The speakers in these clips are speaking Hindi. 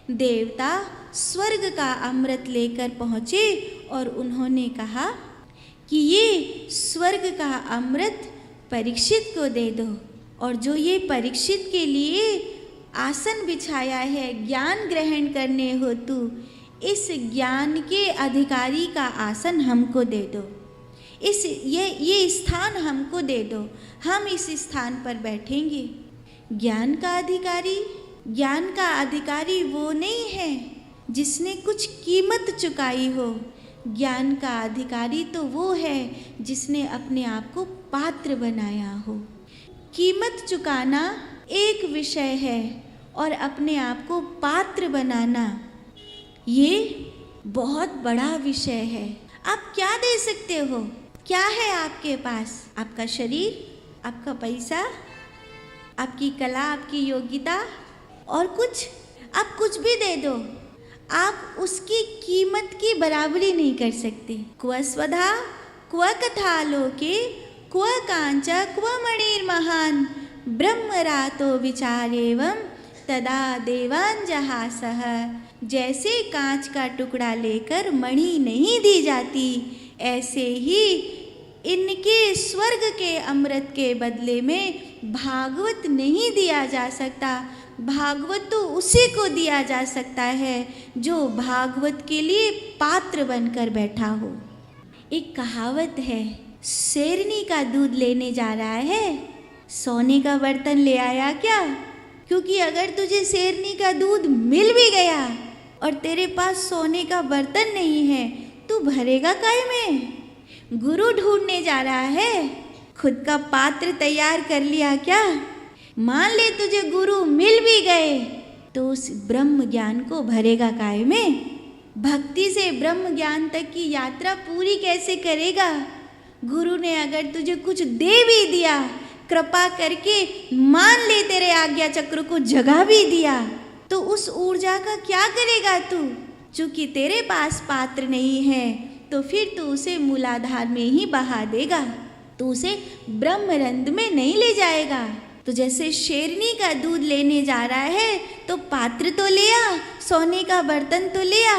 देवता स्वर्ग का अमृत लेकर पहुँचे और उन्होंने कहा कि ये स्वर्ग का अमृत परीक्षित को दे दो, और जो ये परीक्षित के लिए आसन बिछाया है ज्ञान ग्रहण करने हेतु, इस ज्ञान के अधिकारी का आसन हमको दे दो, ये स्थान हमको दे दो, हम इस स्थान पर बैठेंगे। ज्ञान का अधिकारी वो नहीं है जिसने कुछ कीमत चुकाई हो। ज्ञान का अधिकारी तो वो है जिसने अपने आप को पात्र बनाया हो। कीमत चुकाना एक विषय है और अपने आप को पात्र बनाना ये बहुत बड़ा विषय है। आप क्या दे सकते हो? क्या है आपके पास? आपका शरीर, आपका पैसा, आपकी कला, आपकी योग्यता और कुछ? आप कुछ भी दे दो, आप उसकी कीमत की बराबरी नहीं कर सकते। क्व स्वधा क्व कथा लोके क्व कांच क्व मणिर्महान ब्रह्मरातो विचारेवं तदा देवान जहासः। जैसे कांच का टुकड़ा लेकर मणि नहीं दी जाती, ऐसे ही इनके स्वर्ग के अमृत के बदले में भागवत नहीं दिया जा सकता। भागवत तो उसी को दिया जा सकता है जो भागवत के लिए पात्र बनकर बैठा हो। एक कहावत है, शेरनी का दूध लेने जा रहा है, सोने का बर्तन ले आया क्या? क्योंकि अगर तुझे शेरनी का दूध मिल भी गया और तेरे पास सोने का बर्तन नहीं है, तू भरेगा काय में? गुरु ढूंढने जा रहा है, खुद का पात्र तैयार कर लिया क्या? मान ले तुझे गुरु मिल भी गए तो उस ब्रह्म ज्ञान को भरेगा काय में? भक्ति से ब्रह्म ज्ञान तक की यात्रा पूरी कैसे करेगा? गुरु ने अगर तुझे कुछ दे भी दिया, कृपा करके मान ले तेरे आज्ञा चक्र को जगा भी दिया, तो उस ऊर्जा का क्या करेगा तू? चूंकि तेरे पास पात्र नहीं है तो फिर तू उसे मूलाधार में ही बहा देगा, तू उसे ब्रह्मरंध्र में नहीं ले जाएगा। तो जैसे शेरनी का दूध लेने जा रहा है तो पात्र तो ले आ, सोने का बर्तन तो ले आ,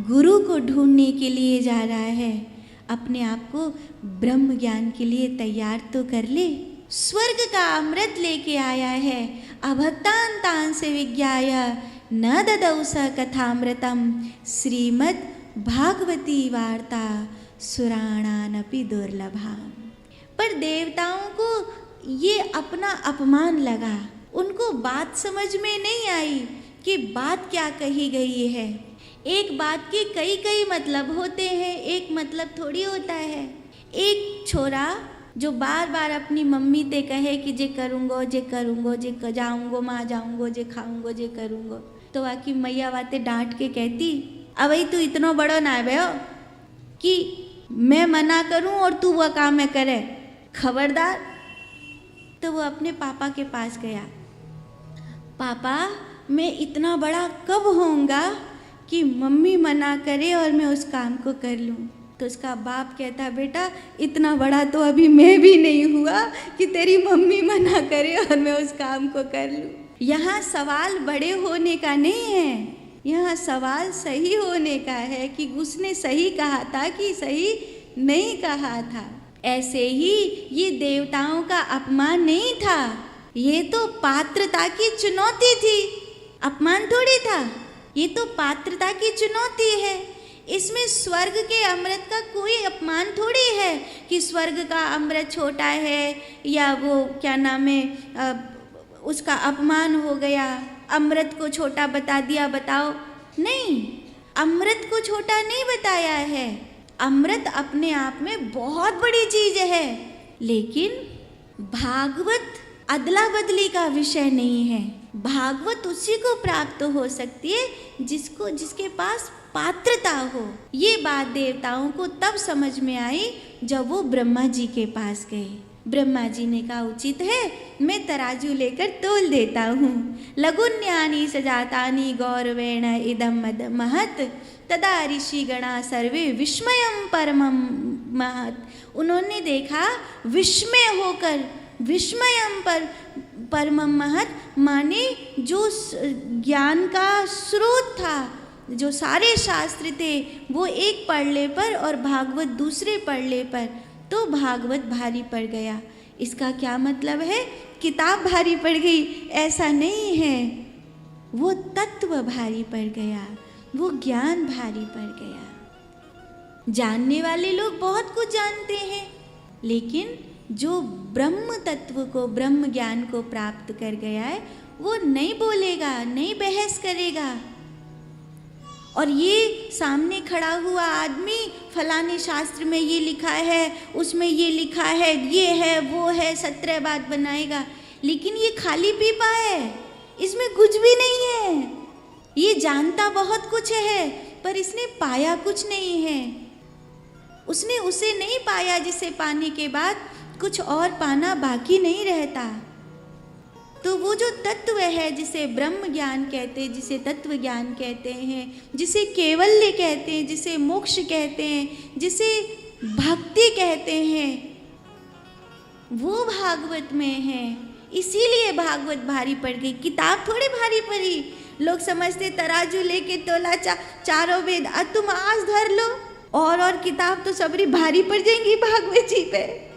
गुरु को ढूंढने के लिए जा रहा है, अपने आप को ब्रह्म ज्ञान के लिए तैयार तो कर ले। स्वर्ग का अमृत लेके आया है, अभक्तान तान से विज्ञाय न ददौ स कथामृतम श्रीमद् भागवती वार्ता सुराणानपि दुर्लभा। पर देवताओं को ये अपना अपमान लगा, उनको बात समझ में नहीं आई कि बात क्या कही गई है। एक बात के कई कई मतलब होते हैं, एक मतलब थोड़ी होता है। एक छोरा जो बार बार अपनी मम्मी ते कहे कि जे करूँगो जे करूँगो जे जाऊँगो माँ जाऊँगो जे खाऊँगो जे करूँगो, तो आकी मैया वाते डांट के कहती, अवई तू इतना बड़ो ना भयो कि मैं मना करूँ और तू वह काम में करे, खबरदार। तो वो अपने पापा के पास गया, पापा मैं इतना बड़ा कब होऊंगा कि मम्मी मना करे और मैं उस काम को कर लूँ। तो उसका बाप कहता, बेटा इतना बड़ा तो अभी मैं भी नहीं हुआ कि तेरी मम्मी मना करे और मैं उस काम को कर लूँ। यहाँ सवाल बड़े होने का नहीं है, यहाँ सवाल सही होने का है कि उसने सही कहा था कि सही नहीं कहा था। ऐसे ही ये देवताओं का अपमान नहीं था, ये तो पात्रता की चुनौती थी, अपमान थोड़ी था। ये तो पात्रता की चुनौती है, इसमें स्वर्ग के अमृत का कोई अपमान थोड़ी है कि स्वर्ग का अमृत छोटा है या वो क्या नाम है उसका अपमान हो गया, अमृत को छोटा बता दिया। बताओ, नहीं, अमृत को छोटा नहीं बताया है। अमृत अपने आप में बहुत बड़ी चीज है, लेकिन भागवत अदला बदली का विषय नहीं है। भागवत उसी को प्राप्त हो सकती है जिसके पास पात्रता हो। ये बात देवताओं को तब समझ में आई जब वो ब्रह्मा जी के पास गए। ब्रह्मा जी ने कहा, उचित है मैं तराजू लेकर तोल देता हूँ। लघुन्यानि सजातानि गौरवेण इदम महत तदा ऋषि गणा सर्वे विस्मयम परमम महत। उन्होंने देखा विस्मय होकर, विस्मयम परमम महत माने जो ज्ञान का स्रोत था, जो सारे शास्त्र थे वो एक पढ़ले पर और भागवत दूसरे पढ़ले पर तो भागवत भारी पड़ गया। इसका क्या मतलब है? किताब भारी पड़ गई ऐसा नहीं है, वो तत्व भारी पड़ गया, वो ज्ञान भारी पड़ गया। जानने वाले लोग बहुत कुछ जानते हैं, लेकिन जो ब्रह्म तत्व को, ब्रह्म ज्ञान को प्राप्त कर गया है, वो नहीं बोलेगा, नहीं बहस करेगा। और ये सामने खड़ा हुआ आदमी फलाने शास्त्र में ये लिखा है, उसमें ये लिखा है, ये है वो है, 17 बात बनाएगा, लेकिन ये खाली पीपा है, इसमें कुछ भी नहीं है। ये जानता बहुत कुछ है पर इसने पाया कुछ नहीं है। उसने उसे नहीं पाया जिसे पाने के बाद कुछ और पाना बाकी नहीं रहता। तो वो जो तत्व है जिसे ब्रह्म ज्ञान कहते हैं, जिसे तत्व ज्ञान कहते हैं, जिसे केवल्य कहते हैं, जिसे मोक्ष कहते हैं, जिसे भक्ति कहते हैं, वो भागवत में है। इसीलिए भागवत भारी पड़ गई, किताब थोड़ी भारी पड़ी। लोग समझते तराजू लेके तोला चारों वेद तुम आज धर लो और किताब तो सबरी भारी पड़ जाएंगी भागवत जी पे।